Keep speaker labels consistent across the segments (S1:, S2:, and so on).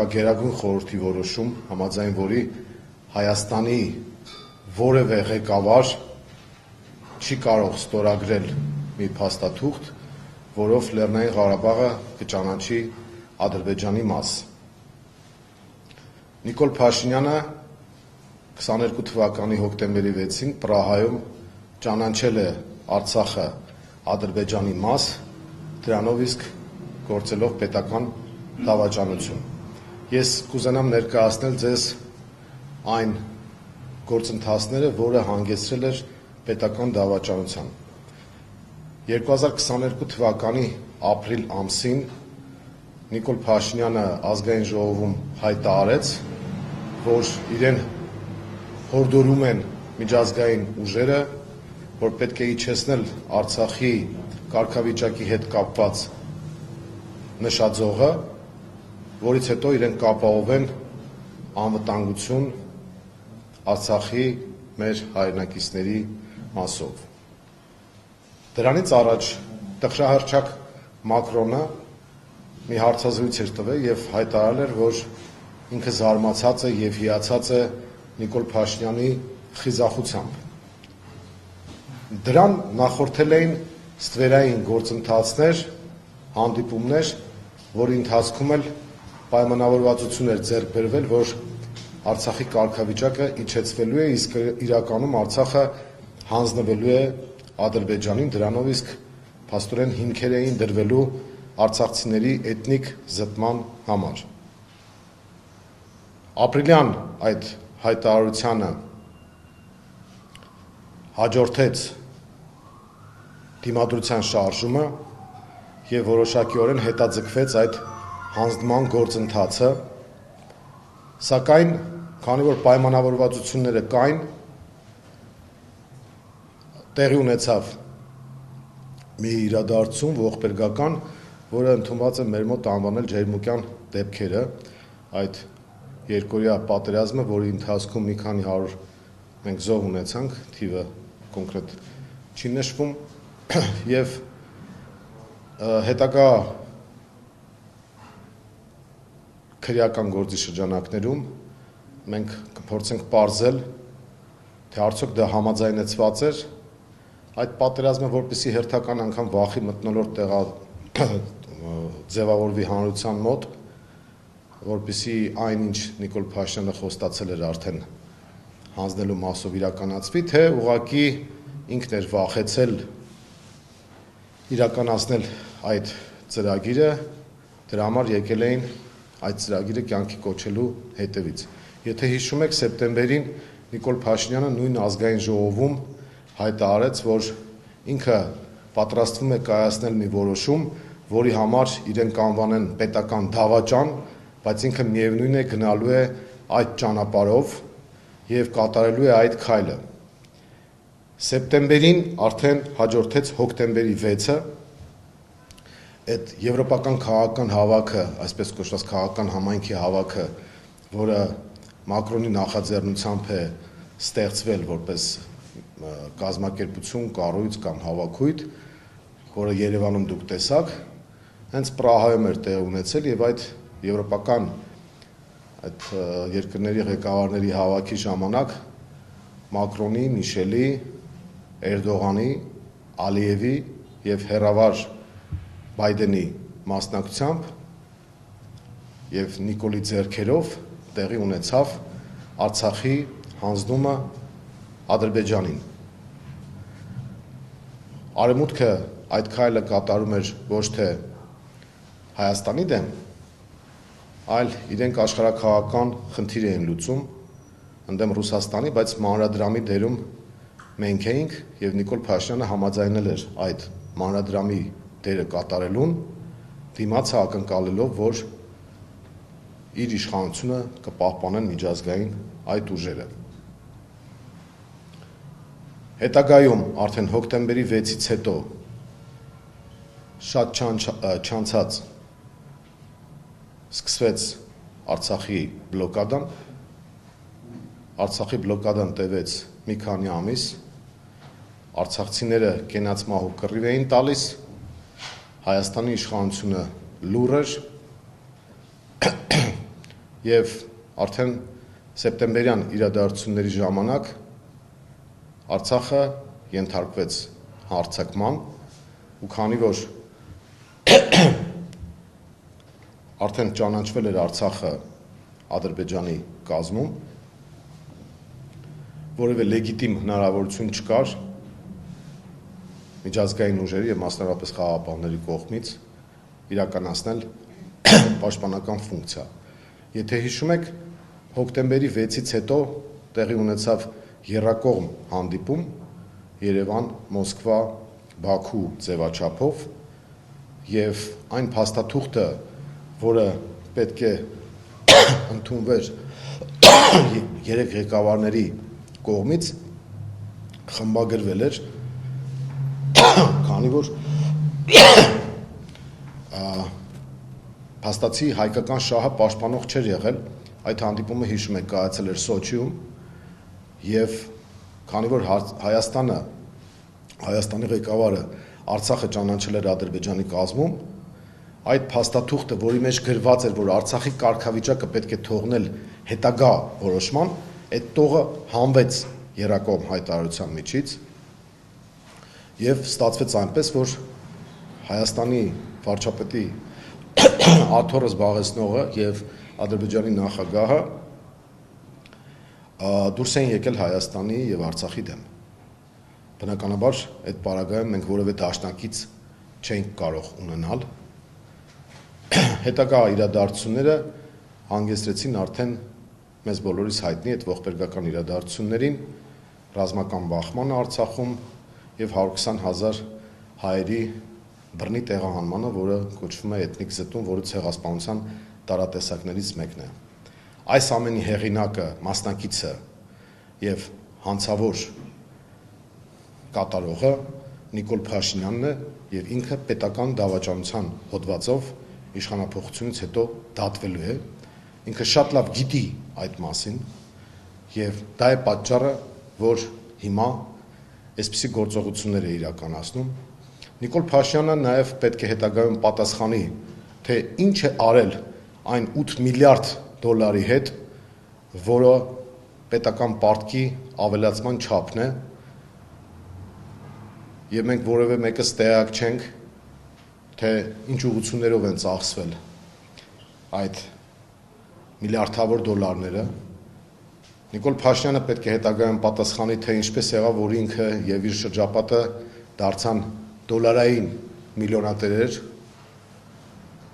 S1: կա Գերագույն խորհրդի որոշում, համաձայն որի Հայաստանի որևէ ղեկավար չի կարող ստորագրել մի փաստաթուղթ, որով Լեռնային Ղարաբաղը կճանաչի Ադրբեջանի մաս։ Նիկոլ Փաշինյանը 22 թվականի հոկտեմբերի 6-ին Պրահայում ճանաչել է Արցախը Ադրբեջանի մաս, դրանով իսկ գործելով պետական դավաճանություն։ Ես կուզենամ ներկայացնել ձեզ այն գործընթացները, որը հանգեցրել էր պետական դավաճանության։ 2022 թվականի ապրիլ ամսին Նիկոլ Փաշինյանը ազգային ժողովում հայտարարեց, որ իրեն հորդորում են միջազգային ուժերը, որ պետք է իջեցնել Արցախի կարգավիճակի հետ կապված նշաձողը, որից հետո իրեն կապահովեն անվտանգություն Արցախի մեր հայրենակիցների մասով։ Դրանից առաջ տխրահռչակ Մակրոնը մի հարցազրույց էր տվել եւ հայտարարել էր, որ ինքը զարմացած է եւ հիացած է Նիկոլ Փաշինյանի խիզախությամբ։ Դրան նախորդել էին ստվերային գործընթացներ, հանդիպումներ, որի ընթացքում էլ պայմանավորվածություն էր ձեռք բերվել, որ Արցախի կարգավիճակը իջեցվելու է, իսկ իրականում Արցախը հանձնվելու է Ադրբեջանին, դրանով իսկ փաստորեն հիմքեր էին դրվելու արցախցիների էթնիկ զտման համար։ Ապրիլյան այդ հայտարարությանը հաջորդեց դիմադրության շարժումը եւ որոշակիորեն հետաձգվեց այդ հանձնման գործընթացը, սակայն քանի որ պայմանավորվածությունները կային, տեղի ունեցավ մի իրադարձություն ողբերգական, որը ընդունված է մեր մոտ անվանել ջերմուկյան դեպքերը, այդ երկօրյա պատերազմը, որի ընթացքում մի քանի 100 մենք զոհ ունեցանք, թիվը կոնկրետ չի նշվում, եւ հետագա քրեական գործի շրջանակներում մենք կփորձենք պարզել, թե արդյոք դա համաձայնեցված էր այդ պատերազմը, որպեսզի հերթական անգամ վախի մթնոլորտ ձևավորվի հանրության մոտ, որպեսզի այնինչ Նիկոլ Փաշինյանը խոստացել էր արդեն հանձնելու մասով իրականացվի, թե ուղղակի ինքն էր վախեցել իրականացնել այդ ծրագիրը, դրա համար եկել էին այդ ծրագիրը կյանքի կոչելու հետևից։ Եթե հիշում եք, սեպտեմբերին Նիկոլ Փաշինյանը նույն ազգային ժողովում հայտարարեց, որ ինքը պատրաստվում է կայացնել մի որոշում, որի համար իրեն կանվանեն պետական դավաճան, բայց ինքը միևնույն է գնալու է այդ ճանապարհով եւ կատարելու է այդ քայլը։ Սեպտեմբերին արդեն հաջորդեց հոկտեմբերի 6-ը, այդ եվրոպական քաղաքական հավաքը, այսպես կոչված քաղաքական համայնքի հավաքը, որը Մակրոնի նախաձեռնությամբ է ստեղծվել որպես կազմակերպություն, կառույց կամ հավաքույթ, որը Երևանում դուք տեսաք, հենց Պրահայում էր տեղ ունեցել եւ այդ եվրոպական այդ երկրների ղեկավարների հավաքի ժամանակ Մակրոնի, Միշելի, Էրդողանի, Ալիևի եւ հերավար Բայդենի մասնակցությամբ եւ Նիկոլի ձեռքերով տեղի ունեցավ Արցախի հանձնումը Ադրբեջանին։ Արևմուտքը այդ քայլը կատարում էր ոչ թե Հայաստանի դեմ, այլ իրենք աշխարհաքաղաքական խնդիր էին լուծում ընդդեմ Ռուսաստանի, բայց մանրադրամի դերում մենք էինք եւ Նիկոլ Փաշինյանը համաձայնել էր այդ մանրադրամի դերը կատարելուն, դիմացը ակնկալելով, որ իր իշխանությունը կպահպանեն միջազգային այդ ուժերը։ Հետագայում արդեն հոկտեմբերի 6-ից հետո շատ չանցած սկսվեց Արցախի բլոկադան։ Արցախի բլոկադան տևեց մի քանի ամիս, արցախցիները կենաց մահու կռիվ էին տալիս, Հայաստանի իշխանությունը լուռ էր, եւ արդեն սեպտեմբերյան իրադարձությունների ժամանակ Արցախը ենթարկվեց հարձակման ու քանի որ արդեն ճանաչվել էր Արցախը Ադրբեջանի կազմում, որևէ լեգիտիմ հնարավորություն չկար միջազգային ուժերի եւ մասնավորապես խաղաղապահների կողմից իրականացնել պաշտպանական ֆունկցիա։ Եթե հիշում եք, հոկտեմբերի 6-ից հետո տեղի ունեցավ եռակողմ հանդիպում Երևան, Մոսկվա, Բաքու ձևաչափով եւ այն փաստաթուղթը, որը պետք է ընդունվեր երեք ղեկավարների կողմից, խմբագրվել էր, քանի որ փաստացի հայկական շահը պաշտպանող չէր եղել, այդ հանդիպումը հիշում եք կայացել էր Սոչիում եւ քանի որ Հայաստանի ղեկավարը Արցախը ճանաչել էր Ադրբեջանի կազմում, այդ փաստաթուղթը, որի մեջ գրված էր, որ Արցախի կարգավիճակը պետք է թողնել հետագա որոշման, այդ տողը հանվեց եռակողմ հայտարարության միջից եւ ստացվեց այնպես, որ Հայաստանի վարչապետի աթոռը զբաղեցնողը եւ Ադրբեջանի նախագահը դուրս են եկել Հայաստանի եւ Արցախի դեմ։ Բնականաբար այդ պարագայում մենք որևէ դաշնակից չենք կարող ունենալ։ Հետագա իրադարձությունները հանգեցրեցին արդեն մեզ բոլորիս հայտնի այդ ողբերգական իրադարձություններին, ռազմական բախմանը Արցախում եւ 120,000 հայերի բռնի տեղահանմանը, որը կոչվում է էթնիկ զտում, որը ցեղասպանության տարատեսակներից մեկն է։ Այս ամենի հեղինակը, մասնակիցը եւ հանցավոր կատարողը Նիկոլ Փաշինյանն է եւ ինքը պետական դավաճանության հոդվածով իշխանափոխությունից հետո դատվելու է։ Ինքը շատ լավ գիտի այդ մասին եւ դա է պատճառը, որ հիմա այսպիսի գործողություններ է իրականացնում։ Նիկոլ Փաշինյանը նաև պետք է հետագայում պատասխանի, թե ինչ է արել այն 8 միլիարդ դոլարի հետ, որը պետական պարտքի ավելացման չափն է, եւ մենք որևէ մեկս տեղյակ չենք, թե ինչ ուղղություններով են ծախսվել այդ միլիարդավոր դոլարները։ Նիկոլ Փաշինյանը պետք է հետագայում պատասխանի, թե ինչպես եղավ, որ ինքը եւ իր շրջապատը դարձան դոլարային միլիոնատերեր,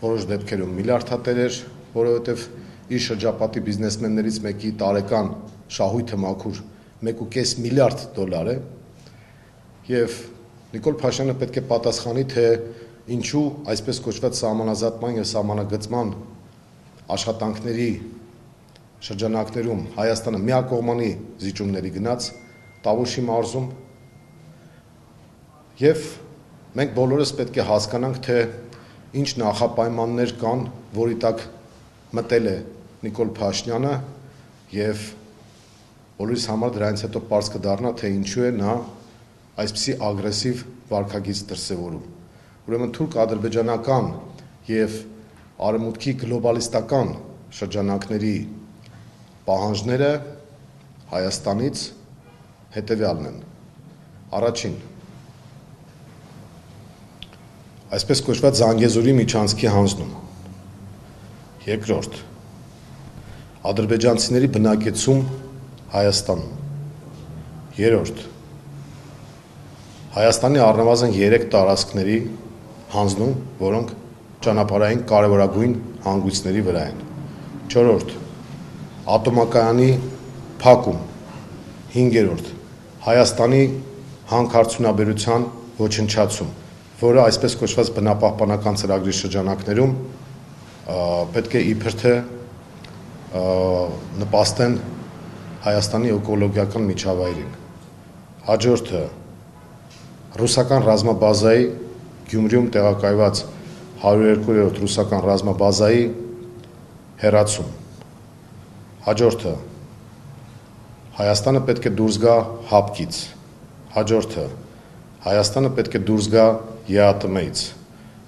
S1: որոշ դեպքերում միլիարդատերեր, որովհետև իր շրջապատի բիզնեսմեններից մեկի տարեկան շահույթը մաքուր 1.5 միլիարդ դոլար է, եւ Նիկոլ Փաշինյանը պետք է պատասխանի, թե ինչու այսպես կոչված սահմանազատման եւ սահմանագծման աշխատանքների շրջանակներում Հայաստանը միակողմանի զիջումների գնաց Տավուշի մարզում եւ մենք բոլորս պետք է հասկանանք, թե ինչ նախապայմաններ կան, որի տակ մտել է Նիկոլ Փաշինյանը եւ բոլորիս համար դրանից հետո պարզ կդառնա, թե ինչու է նա այսպիսի ագրեսիվ վարքագիծ դրսևորում։ Ուրեմն թուրք-ադրբեջանական եւ արևմուտքի գլոբալիստական շրջանակների պահանջները Հայաստանից հետեւյալն են։ Առաջին, այսպես կոչված Զանգեզուրի միջանցքի հանձնում։ Երկրորդ, ադրբեջանցիների բնակեցում Հայաստանում։ Երրորդ, Հայաստանի առնվազն 3 տարածքների հանձնում, որոնք ճանապարհային կարևորագույն հանգույցների վրա են։ Չորրորդ, ատոմակայանի փակում։ 5-րդ, Հայաստանի հանքարդյունաբերության ոչնչացում, որը այսպես կոչված բնապահպանական ծրագրի շրջանակներում պետք է իբր թե նպաստեն Հայաստանի էկոլոգիական միջավայրին։ Հաջորդը ռուսական ռազմաբազայի Գյումրիում տեղակայված 102-րդ ռուսական ռազմաբազայի հեռացում։ Հաջորդը Հայաստանը պետք է դուրս գա հապկից։ Հաջորդը Հայաստանը պետք է դուրս գա ԵԱՏՄ-ից։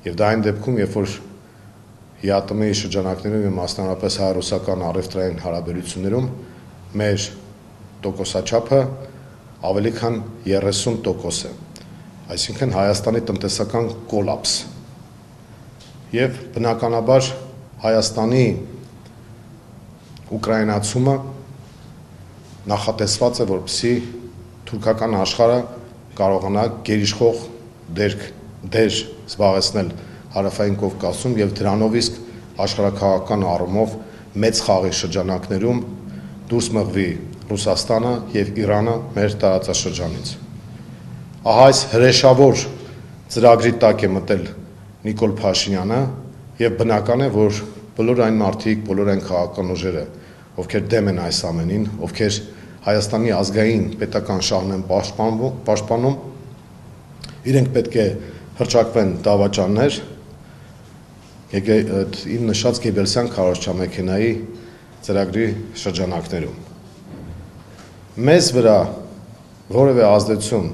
S1: Եվ դա այն դեպքում, երբ որ ՀԱՏՄ-ի շրջանակներում եւ մասնավորապես հայ-ռուսական առևտրային հարաբերություններում մեր տոկոսաչափը ավելի քան 30% է, այսինքն Հայաստանի տնտեսական կոլապս։ Եվ բնականաբար Հայաստանի ուկրաինացումը նախատեսված է, որպեսզի թուրքական աշխարհը կարողանա գերիշխող դեր զբաղեցնել Հարավային Կովկասում եւ դրանով իսկ աշխարհաքաղաքական առումով մեծ խաղի շրջանակներում դուրս մղվի Ռուսաստանը եւ Իրանը մեր տարածաշրջանից։ Ահա այս հրեշավոր ծրագրի տակ է մտել Նիկոլ Փաշինյանը եւ բնական է, որ բոլոր այն մարդիկ, բոլոր այն քաղաքական ուժերը, ովքեր դեմ են այս ամենին, ովքեր Հայաստանի ազգային պետական շահն են պաշտպանում, իրենք պետք է հռչակվեն դավաճաններ իմ նշած Գեբելսյան քարոզչամեքենայի ծրագրի շրջանակներում։ Մեզ վրա որևէ ազդեցություն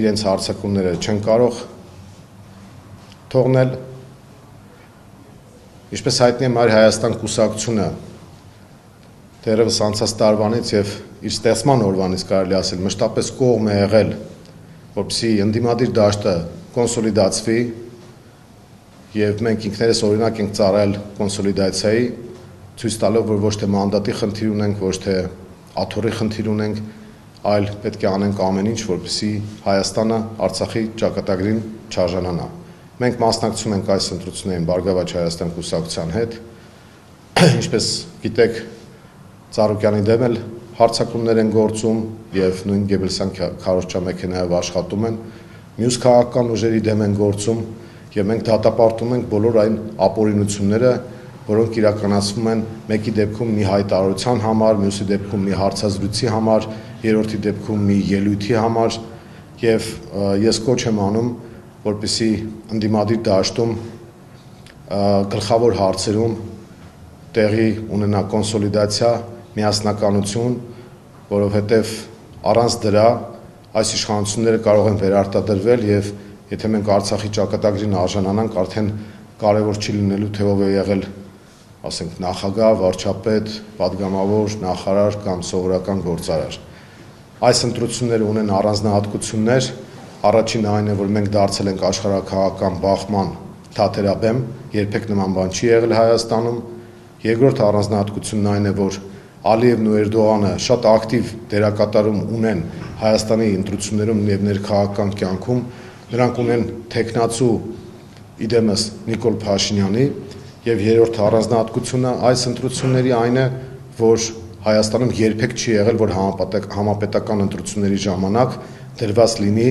S1: իրենց հարձակումները չեն կարող թողնել, ինչպես հայտնի է Մայր Հայաստան կուսակցությունը դեռևս անցած տարվանից եւ իր ստեղծման օրվանից կարելի ասել մշտապես կողմ է եղել, որպեսզի ընդդիմադիր դաշտը կոնսոլիդացվի եւ մենք ինքներս օրինակ ենք ծառայել կոնսոլիդացիայի, ցույց տալով, որ ոչ թե մանդատի խնդիր ունենք, ոչ թե աթոռի խնդիր ունենք, այլ պետք է անենք ամեն ինչ, որպեսզի Հայաստանը Արցախի ճակատագրին չարժանանա։ Մենք մասնակցում ենք այս ընտրություններին Բարգավաճ Հայաստան կուսակցության հետ, ինչպես գիտեք, Ծառուկյանի դեմ էլ հարձակումներ են գործում եւ նույն Գեբելսյան քարոզչամեքենայով աշխատում են, մյուս քաղաքական ուժերի դեմ են գործում եւ մենք դատապարտում ենք բոլոր այն ապօրինությունները, որոնք իրականացվում են մեկի դեպքում մի հայտարարության համար, մյուսի դեպքում մի հարցազրույցի համար, երրորդի դեպքում մի ելույթի համար եւ ես կոչ եմ անում, որպեսզի ընդդիմադիր դաշտում գլխավոր հարցերում տեղի ունենա կոնսոլիդացիա, միասնականություն, որովհետեւ առանց դրա այս իշխանությունները կարող են վերարտադրվել եւ եթե մենք Արցախի ճակատագրին արժանանանք, արդեն կարևոր չի լինելու թե ով է եղել, ասենք, նախագահ, վարչապետ, падգամավոր, նախարար կամ սովորական գործարար։ Այս ընտրությունները ունեն առանձնահատկություններ, առաջինը այն է, որ մենք դարձել ենք աշխարհաքաղաքական բախման թատերաբեմ, երբեք նման բան չի եղել Հայաստանում։ Երկրորդ առանձնահատկությունն այն է, որ Ալիևն ու Էրդողանը շատ ակտիվ դերակատարում ունեն Հայաստանի ընտրություններում եւ ներքաղաքական կյանքում, նրանք ունեն տեխնացու իդեմս Նիկոլ Փաշինյանի եւ երրորդ առանձնահատկությունը այս ընտրությունների այն է, որ Հայաստանում երբեք չի եղել, որ համապետական ընտրությունների ժամանակ դրված լինի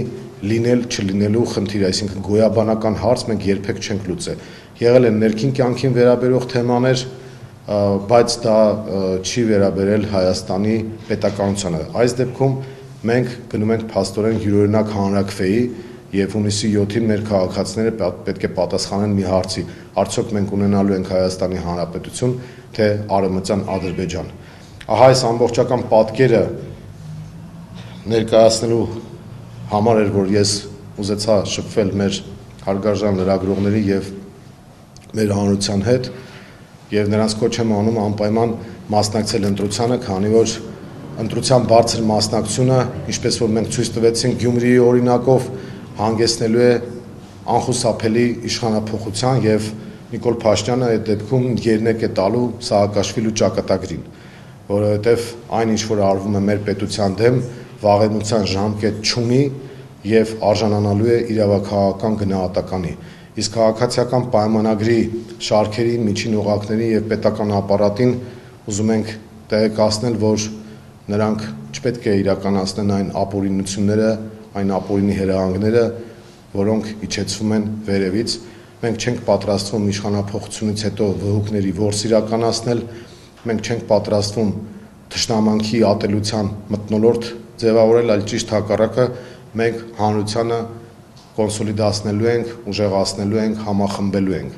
S1: լինել չլինելու խնդիր, այսինքն գոյաբանական հարց մենք երբեք չենք լուծել։ Եղել են ներքին կյանքին վերաբերող թեմաներ, բայց դա չի վերաբերել Հայաստանի պետականությանը։ Այս դեպքում մենք գնում ենք փաստորեն յուրօրինակ հանրաքվեի եւ հունիսի 7-ին մեր քաղաքացիները պետք է պատասխանեն մի հարցի. արդյոք մենք ունենալու ենք Հայաստանի Հանրապետություն, թե Արևմտյան Ադրբեջան։ Ահա այս ամբողջական պատկերը ներկայացնելու համար էր, որ ես ուզեցա շփվել մեր հարգարժան լրագրողների եւ մեր հանրության հետ եւ նրանց կոչ եմ անում անպայման մասնակցել ընտրությանը, քանի որ ընտրության բարձր մասնակցությունը, ինչպես որ մենք ցույց տվեցինք Գյումրիի օրինակով, հանգեցնելու է անխուսափելի իշխանափոխության եւ Նիկոլ Փաշինյանը այդ դեպքում երնեք է տալու Սաակաշվիլու ճակատագրին, որովհետեւ այն ինչ որ արվում է մեր պետության դեմ, վաղեմության ժամկետ չունի եւ արժանանալու է իրավաքաղաքական գնահատականի։ Իսկ քաղաքացիական պայմանագրի շարքերի, միջին օղակների եւ պետական ապարատին ուզում ենք տեղեկացնել, որ նրանք չպետք է իրականացնեն այն ապօրինությունները, այն ապօրինի հրահանգները, որոնք իջեցվում են վերևից։ Մենք չենք պատրաստվում իշխանափոխությունից հետո վհուկների որս իրականացնել, մենք չենք պատրաստվում թշնամանքի ատելության մթնոլորտ ձևավորել, այլ ճիշտ հակառակը մենք հանրությանը կոնսոլիդացնելու ենք, ուժեղացնելու ենք, համախմբելու ենք։